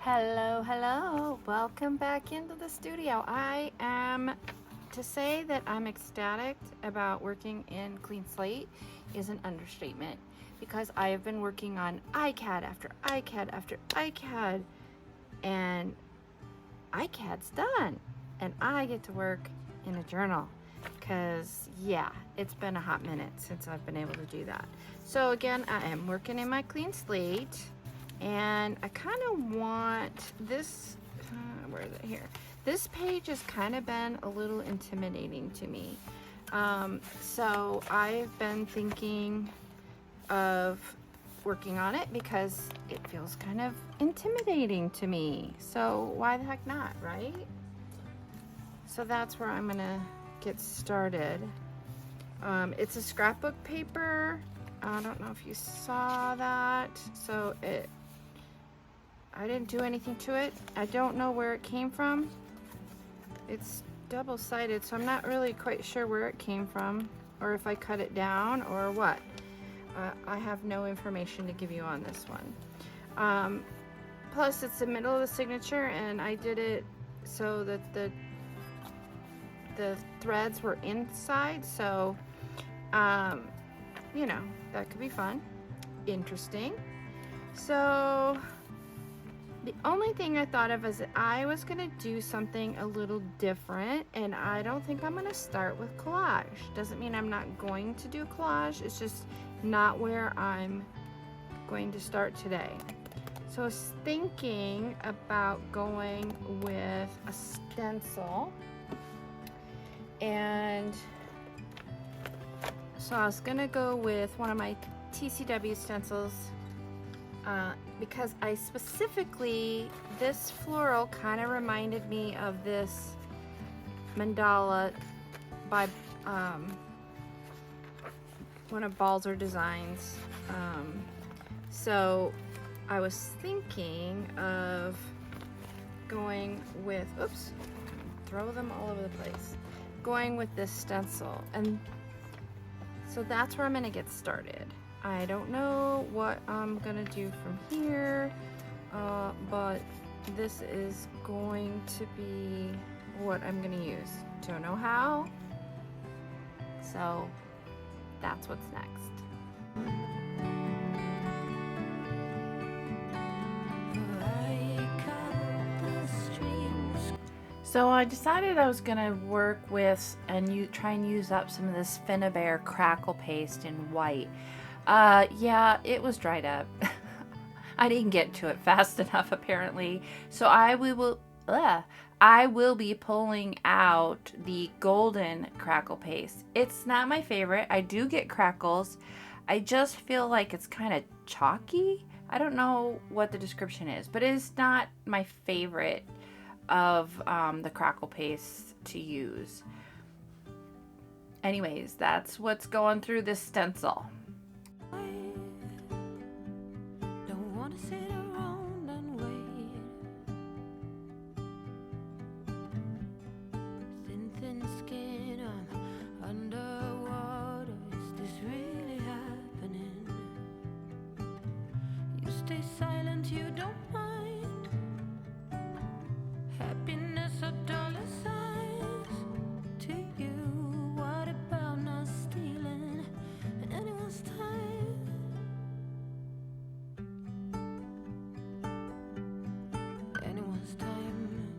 Hello, welcome back into the studio. To say that I'm ecstatic about working in Clean Slate is an understatement, because I have been working on iCAD after iCAD after iCAD, and iCAD's done, and I get to work in a journal, because yeah, it's been a hot minute since I've been able to do that. So again, I am working in my Clean Slate, and I kind of want this, where is it here? This page has kind of been a little intimidating to me. So I've been thinking of working on it because it feels kind of intimidating to me. So why the heck not, right? So that's where I'm gonna get started. It's a scrapbook paper. I don't know if you saw that. So I didn't do anything to it. I don't know where it came from. It's double-sided, so I'm not really quite sure where it came from, or if I cut it down or what. I have no information to give you on this one. Plus, it's the middle of the signature, and I did it so that the threads were inside, so you know, that could be fun, interesting. So the only thing I thought of is that I was gonna do something a little different, and I don't think I'm gonna start with collage. Doesn't mean I'm not going to do collage, it's just not where I'm going to start today. So I was thinking about going with a stencil, and so I was gonna go with one of my TCW stencils, because I specifically, this floral kind of reminded me of this mandala by one of Balzer Designs. So I was thinking of going with, oops, throw them all over the place, going with this stencil, and so that's where I'm gonna get started. I don't know what I'm gonna do from here, but this is going to be what I'm gonna use. Don't know how, so that's what's next. So I decided I was gonna work with and try and use up some of this Finnabair crackle paste in white. Yeah, it was dried up. I didn't get to it fast enough apparently. So I will be pulling out the golden crackle paste. It's not my favorite. I do get crackles. I just feel like it's kind of chalky. I don't know what the description is, but it is not my favorite of the crackle paste to use. Anyways, that's what's going through this stencil. Stay silent, you don't mind. Happiness or dollar signs to you. What about not stealing anyone's time? Anyone's time.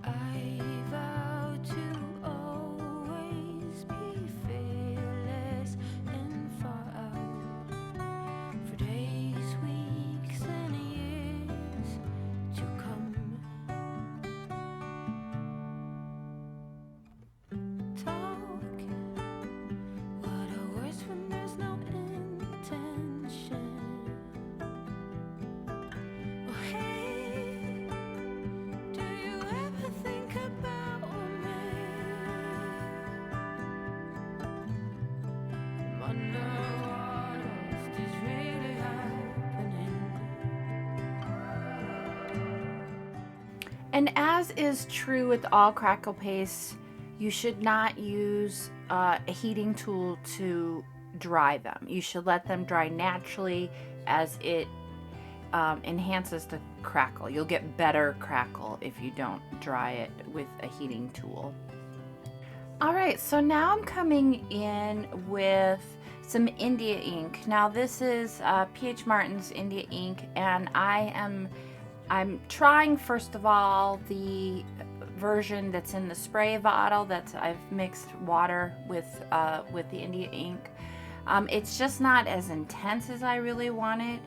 I vow to always be fearless and far out for days, weeks, and years to come. Talk, what are words when there's no intention? Oh hey, do you ever think about me? Underwater, is this really happening? And as is true with all crackle paste, you should not use a heating tool to dry them. You should let them dry naturally, as it enhances the crackle. You'll get better crackle if you don't dry it with a heating tool. All right, so now I'm coming in with some India ink. Now this is P.H. Martin's India ink, and I'm trying, first of all, the version that's in the spray bottle. I've mixed water with the India ink. It's just not as intense as I really want it.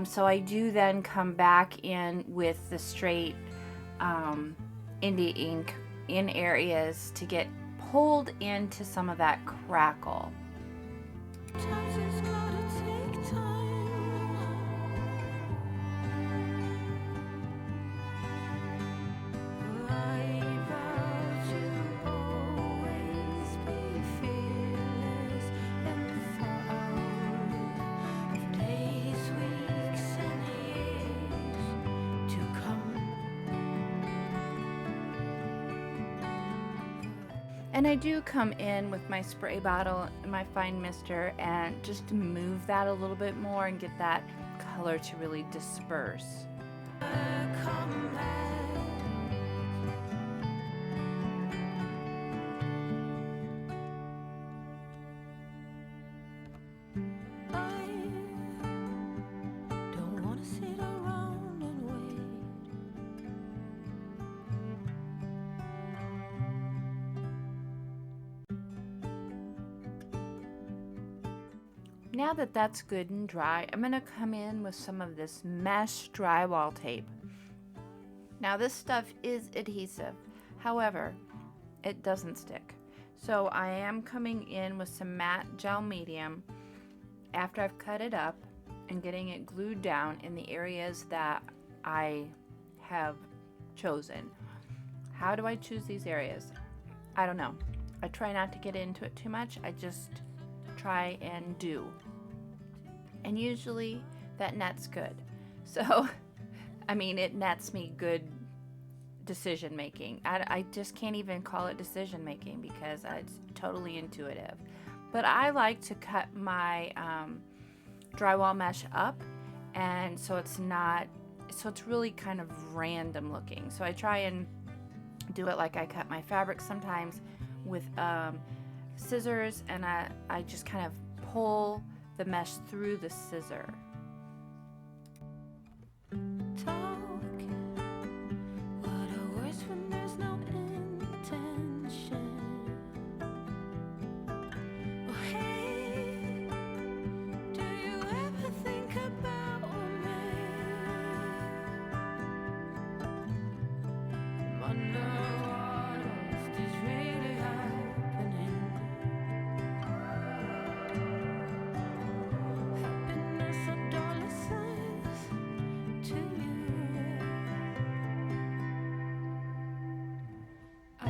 So I do then come back in with the straight India ink in areas to get pulled into some of that crackle. Sometimes it's gotta take time. I vow to always be fearless and proud of days, weeks, and years to come. And I do come in with my spray bottle and my fine mister, and just to move that a little bit more and get that color to really disperse. Come back. I don't wanna sit around and wait. Now that that's good and dry, I'm going to come in with some of this mesh drywall tape. Now this stuff is adhesive, however, it doesn't stick. So I am coming in with some matte gel medium after I've cut it up and getting it glued down in the areas that I have chosen. How do I choose these areas? I don't know. I try not to get into it too much. I just try and do. And usually that nets good. So, I mean, it nets me good decision making. I just can't even call it decision making because it's totally intuitive. But I like to cut my drywall mesh up, and so it's really kind of random looking. So I try and do it like I cut my fabric sometimes with scissors, and I just kind of pull the mesh through the scissor. Talk. What are words when there's no intention? Oh hey, do you ever think about me? Wonder what is really happening. Happiness or dollar signs to you. I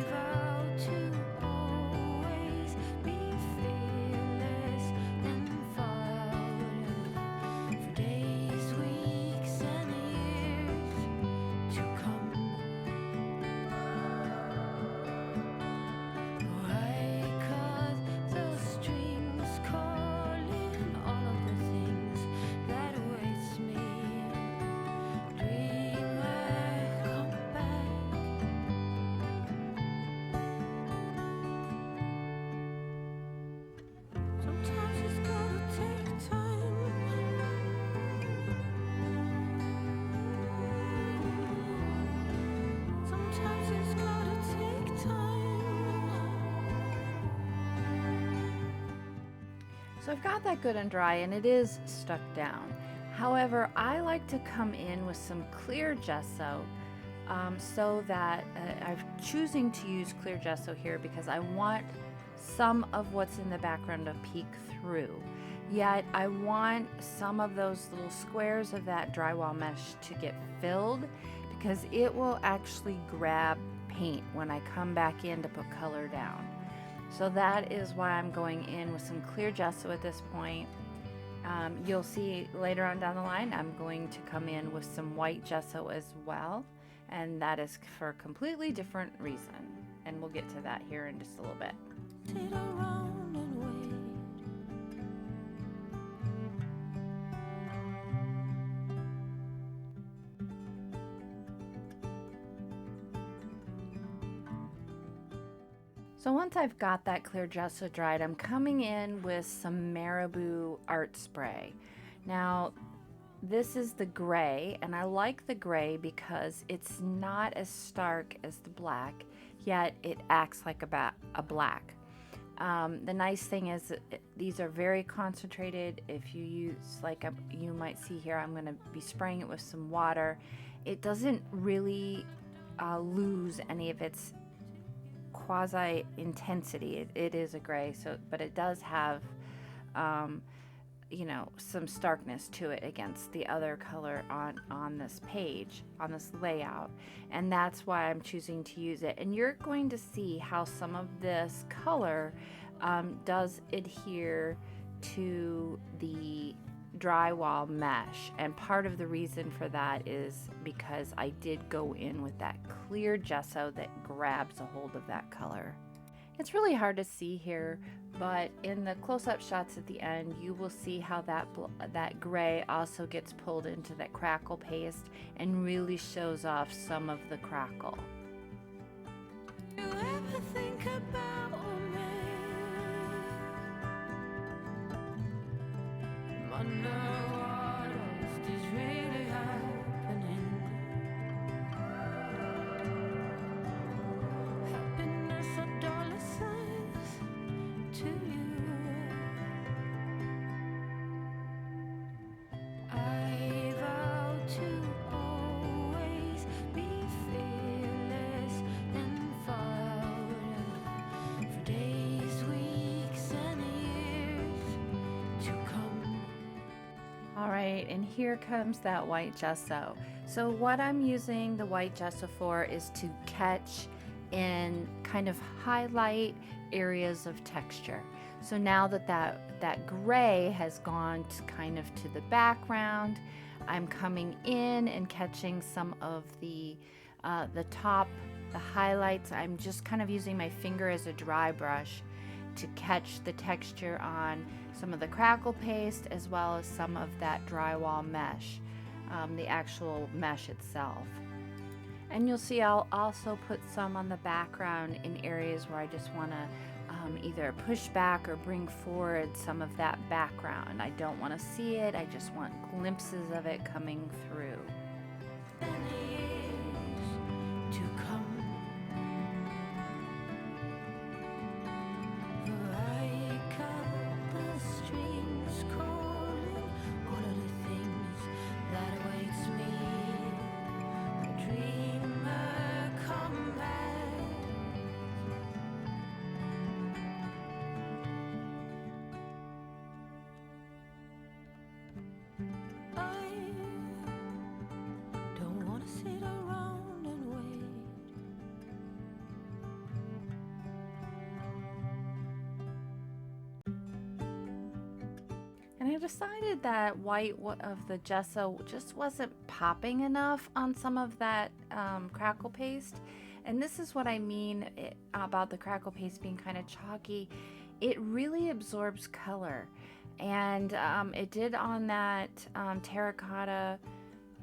vow to always be fearless and proud for days, weeks, and years to come. I cut the strings, calling all of the things that awaits me. Dreamer, come back. Sometimes it's gotta take time. Sometimes it's gotta take time. So I've got that good and dry, and it is stuck down. However, I like to come in with some clear gesso, so that I'm choosing to use clear gesso here because I want some of what's in the background to peek through. Yet I want some of those little squares of that drywall mesh to get filled, because it will actually grab paint when I come back in to put color down. So that is why I'm going in with some clear gesso at this point. You'll see later on down the line, I'm going to come in with some white gesso as well, and that is for a completely different reason. And we'll get to that here in just a little bit. Sit around and wait. So once I've got that clear gesso dried, I'm coming in with some Marabou art spray. Now, this is the gray, and I like the gray because it's not as stark as the black, yet it acts like a black. The nice thing is these are very concentrated. If you use, like you might see here, I'm going to be spraying it with some water. It doesn't really lose any of its quasi intensity. It is a gray, but it does have some starkness to it against the other color on this page, on this layout, and that's why I'm choosing to use it. And you're going to see how some of this color does adhere to the drywall mesh, and part of the reason for that is because I did go in with that clear gesso that grabs a hold of that color. It's really hard to see here, but in the close-up shots at the end, you will see how that gray also gets pulled into that crackle paste and really shows off some of the crackle. Do you ever think about me? Wonder what is really happening. Happiness or dollar signs to you. I vow to always be fearless and proud for days, weeks, and years to come. All right, and here comes that white gesso. So what I'm using the white gesso for is to catch and kind of highlight areas of texture. So now that gray has gone kind of to the background, I'm coming in and catching some of the top, the highlights. I'm just kind of using my finger as a dry brush to catch the texture on some of the crackle paste as well as some of that drywall mesh, the actual mesh itself. And you'll see I'll also put some on the background in areas where I just want to either push back or bring forward some of that background. I don't want to see it, I just want glimpses of it coming through. To come. I cut the strings, calling all of the things that awaits me. A dreamer, come back. I don't want to sit around and wait. And I decided that white of the gesso just wasn't popping enough on some of that crackle paste. And this is what I mean about the crackle paste being kind of chalky. It really absorbs color. And it did on that terracotta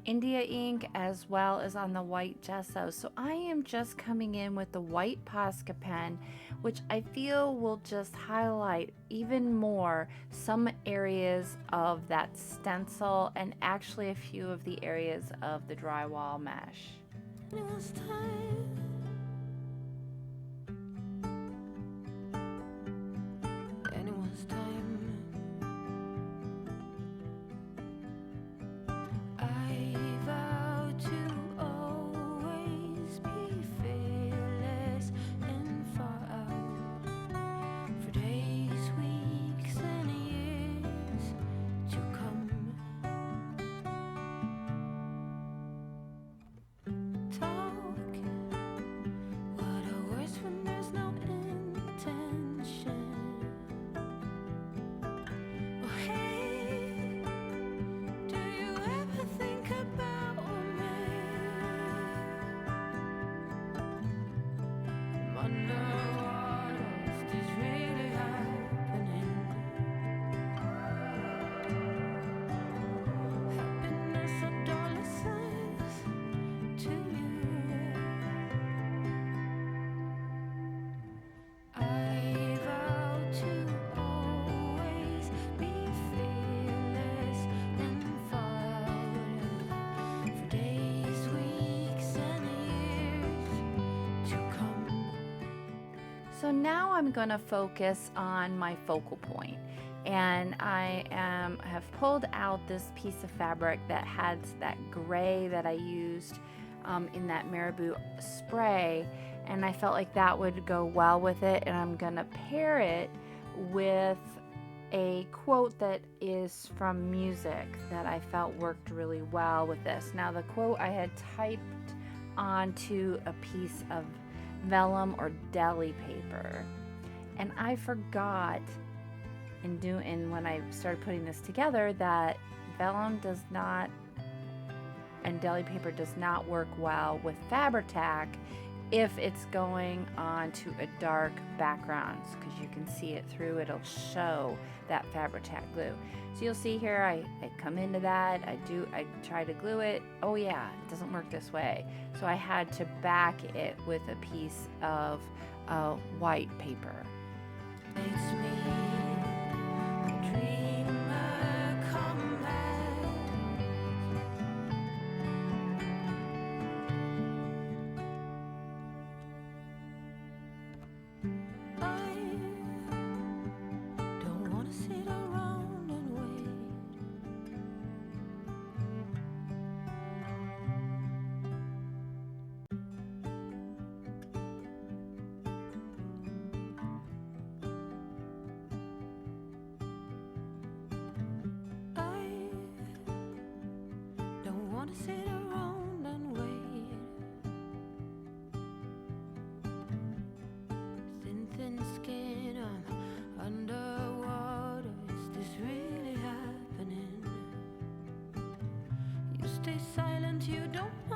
India ink as well as on the white gesso. So I am just coming in with the white Posca pen, which I feel will just highlight even more some areas of that stencil and actually a few of the areas of the drywall mesh. Anyone's time. Anyone's time. I vow to always be fearless and far out for days, weeks, and years to come. Talk So now I'm going to focus on my focal point. And I have pulled out this piece of fabric that has that gray that I used in that marabou spray, and I felt like that would go well with it, and I'm gonna pair it with a quote that is from music that I felt worked really well with this. Now the quote I had typed onto a piece of vellum or deli paper, and I forgot when I started putting this together that vellum does not and deli paper does not work well with Fabri-Tac if it's going on to a dark background, because you can see it through, it'll show that Fabri-Tac glue. So you'll see here I come into that, I try to glue it, oh yeah, it doesn't work this way. So I had to back it with a piece of white paper. Makes me a dreamer come back. I don't want to sit around and wait. I don't want to sit around and wait. Thin skin, I'm underwater. Is this really happening? You stay silent, you don't